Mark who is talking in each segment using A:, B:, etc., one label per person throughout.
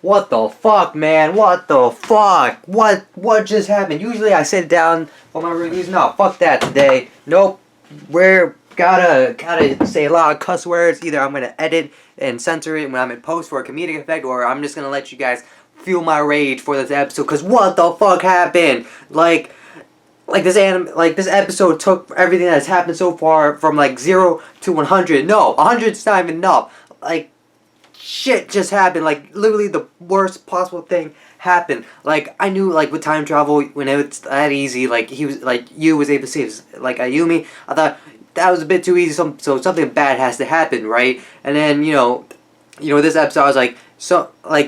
A: What the fuck, man? What the fuck? What just happened? Usually I sit down for my reviews. No, fuck that today. Nope. We're gotta say a lot of cuss words. Either I'm gonna edit and censor it when I'm in post for a comedic effect, or I'm just gonna let you guys feel my rage for this episode. Cause what the fuck happened? Like this episode took everything that's happened so far from like 0 to 100. No, 100's not even enough. Like, shit just happened. Like, literally the worst possible thing happened. Like, I knew, like, with time travel, when it's that easy, like, he was, like, you was able to save, like, Ayumi, I thought that was a bit too easy, so something bad has to happen, right? And then, this episode, I was like,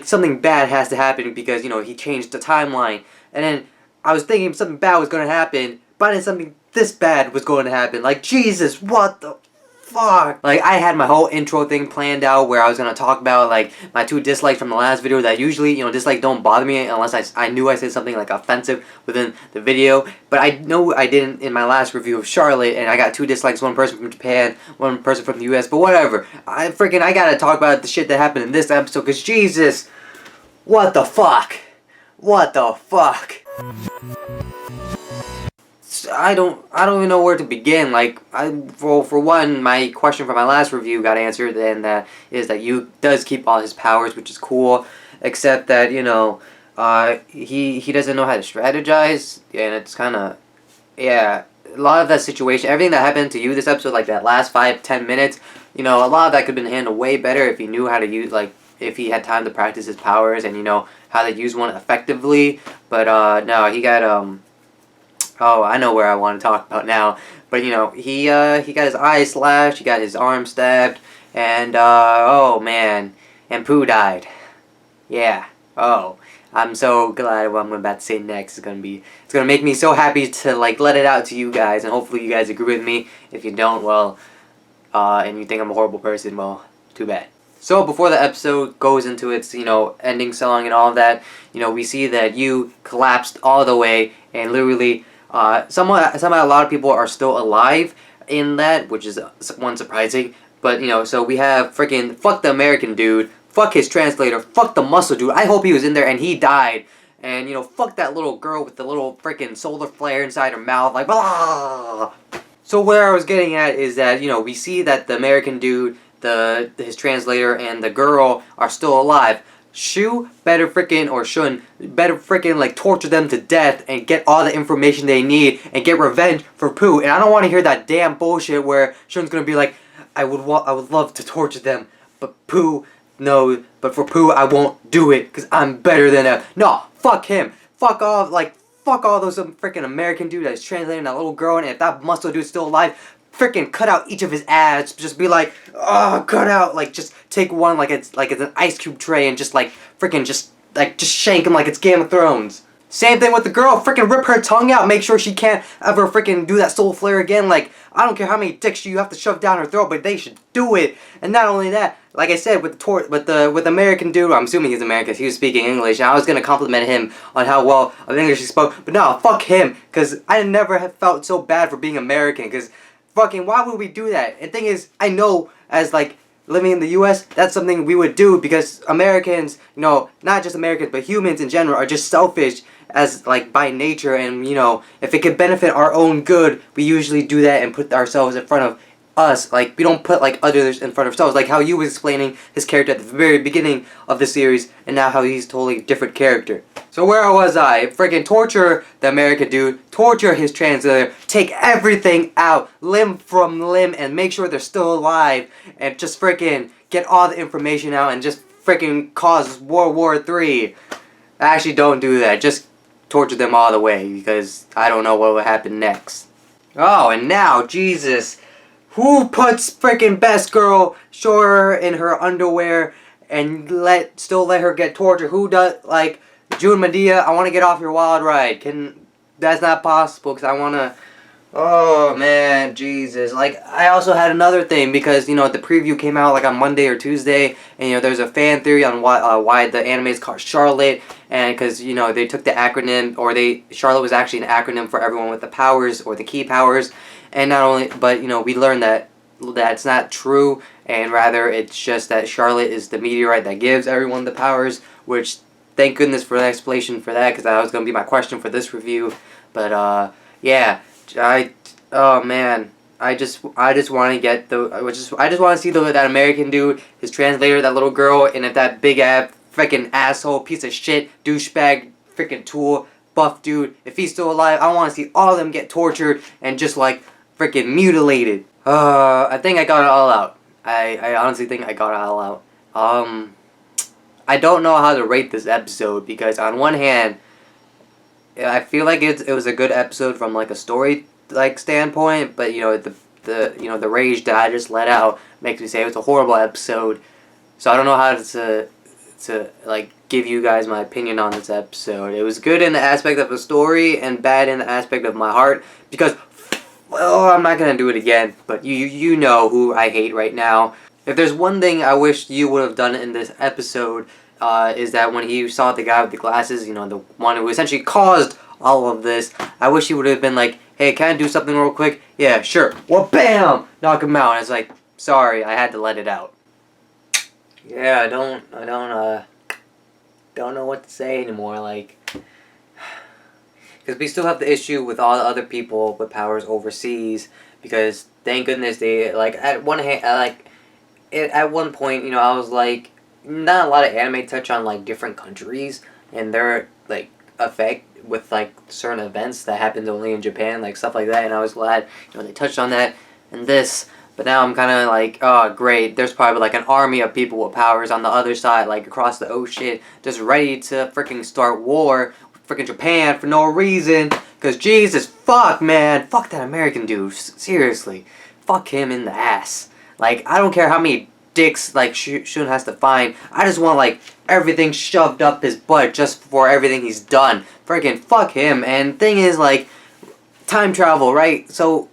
A: something bad has to happen because, he changed the timeline. And then I was thinking something bad was going to happen, but then something this bad was going to happen. Like, Jesus, what the fuck? Like, I had my whole intro thing planned out where I was going to talk about, like, my 2 dislikes from the last video that usually, dislikes don't bother me unless I knew I said something, like, offensive within the video. But I know I didn't in my last review of Charlotte, and I got 2 dislikes, 1 person from Japan, 1 person from the US, but whatever. I gotta talk about the shit that happened in this episode, because Jesus, what the fuck? What the fuck? I don't even know where to begin. Like, for one, my question from my last review got answered, and that is that Yu does keep all his powers, which is cool, except that, he doesn't know how to strategize, and it's kind of, yeah, a lot of that situation, everything that happened to you this episode, like that last 5-10 minutes, a lot of that could have been handled way better if he knew how to use, like, if he had time to practice his powers and, how to use one effectively. But, no, he got, oh, I know where I want to talk about now. But, he got his eyes slashed, he got his arm stabbed, and, oh, man. And Pooh died. Yeah. Oh. I'm so glad what I'm about to say next is gonna make me so happy to, like, let it out to you guys, and hopefully you guys agree with me. If you don't, well, and you think I'm a horrible person, well, too bad. So before the episode goes into its, ending song and all of that, we see that Yu collapsed all the way, and literally, somehow a lot of people are still alive in that, which is one surprising. But, so we have freaking fuck the American dude, fuck his translator, fuck the muscle dude. I hope he was in there and he died. And, fuck that little girl with the little freaking solar flare inside her mouth, like, blah. So where I was getting at is that, we see that the American dude, his translator, and the girl are still alive. Shu better freaking, or Shun better freaking, like, torture them to death and get all the information they need and get revenge for Pooh. And I don't want to hear that damn bullshit where Shun's gonna be like, I would love to torture them, but Pooh, no, but for Pooh I won't do it because I'm better than him. No, fuck him. Fuck off, like, fuck all those freaking American dude that's translating that little girl, and if that muscle dude's still alive, freaking cut out each of his ads. Just be like, oh, cut out. Like, just take one like it's an ice cube tray and just like freaking just shank him like it's Game of Thrones. Same thing with the girl. Freaking rip her tongue out. Make sure she can't ever freaking do that soul flare again. Like, I don't care how many dicks you have to shove down her throat, but they should do it. And not only that, like I said, with the American dude, I'm assuming he's American, he was speaking English, and I was gonna compliment him on how well of English he spoke. But no, fuck him, because I never have felt so bad for being American. Because fucking, why would we do that? And the thing is, I know as, like, living in the US, that's something we would do because Americans, not just Americans, but humans in general are just selfish as, like, by nature. And, if it could benefit our own good, we usually do that and put ourselves in front of us. Like, we don't put, like, others in front of ourselves. Like how you was explaining his character at the very beginning of the series, and now how he's a totally different character. So where was I? Freaking torture the American dude, torture his translator, take everything out, limb from limb, and make sure they're still alive, and just freaking get all the information out, and just freaking cause World War III. Actually, don't do that. Just torture them all the way, because I don't know what will happen next. Oh, and now, Jesus, who puts freaking best girl, show her in her underwear, and still let her get tortured? Who does, like, June Medea, I want to get off your wild ride. That's not possible, because I want to, oh man, Jesus. Like, I also had another thing, because, the preview came out, like, on Monday or Tuesday, and, there's a fan theory on why the anime is called Charlotte, and because, they took the acronym, or Charlotte was actually an acronym for everyone with the powers, or the key powers, and not only, but, we learned that that's not true, and rather it's just that Charlotte is the meteorite that gives everyone the powers, which thank goodness for the explanation for that, because that was going to be my question for this review. But yeah, oh man, I just want to get I just want to see that American dude, his translator, that little girl, and if that big ass freaking asshole piece of shit douchebag freaking tool buff dude, if he's still alive, I want to see all of them get tortured and just like freaking mutilated. I think I got it all out. I honestly think I got it all out. I don't know how to rate this episode, because on one hand, I feel like it was a good episode from like a story like standpoint, but you know the rage that I just let out makes me say it was a horrible episode. So I don't know how to like give you guys my opinion on this episode. It was good in the aspect of the story and bad in the aspect of my heart, because well, I'm not gonna do it again, but you know who I hate right now. If there's one thing I wish you would have done in this episode, is that when he saw the guy with the glasses, you know, the one who essentially caused all of this, I wish he would have been like, hey, can I do something real quick? Yeah, sure. Well, bam! Knock him out. And it's like, sorry, I had to let it out. Yeah, I don't know what to say anymore, like, because we still have the issue with all the other people with powers overseas, because thank goodness they, like, at one hand, at one point, you know, I was like, not a lot of anime touch on, like, different countries and their, like, effect with, like, certain events that happened only in Japan, like, stuff like that, and I was glad, you know, they touched on that in this. But now I'm kind of like, oh, great, there's probably like an army of people with powers on the other side, like across the ocean, just ready to freaking start war with freaking Japan for no reason. Because Jesus, fuck, man. Fuck that American dude. Seriously. Fuck him in the ass. Like, I don't care how many dicks, like, Shun has to find. I just want, like, everything shoved up his butt just for everything he's done. Freaking fuck him. And thing is, like, time travel, right? So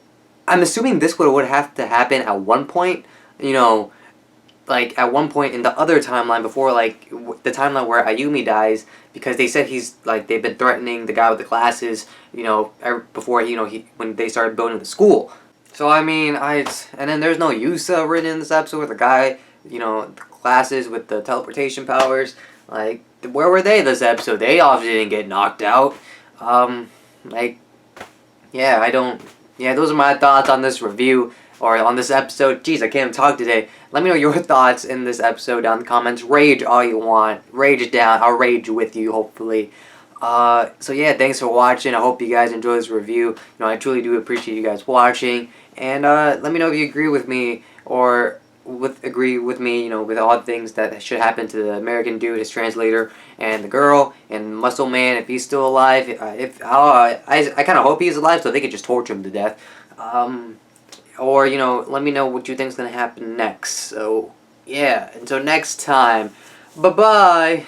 A: I'm assuming this would have to happen at one point, you know, like at one point in the other timeline before, like the timeline where Ayumi dies, because they said he's like, they've been threatening the guy with the glasses, you know, before, you know, when they started building the school. So I mean, and then there's no Yusa written in this episode with the guy, you know, the glasses with the teleportation powers. Like, where were they this episode? They obviously didn't get knocked out. Like, yeah, yeah, those are my thoughts on this review, or on this episode. Jeez, I can't even talk today. Let me know your thoughts in this episode down in the comments. Rage all you want. Rage it down. I'll rage with you, hopefully. So yeah, thanks for watching. I hope you guys enjoy this review. You know, I truly do appreciate you guys watching. And let me know if you agree with me, or agree with me, you know, with all the things that should happen to the American dude, his translator, and the girl, and Muscle Man, if he's still alive. I kind of hope he's alive, so they could just torture him to death. Or, you know, let me know what you think's gonna happen next. So, yeah, until next time, bye-bye!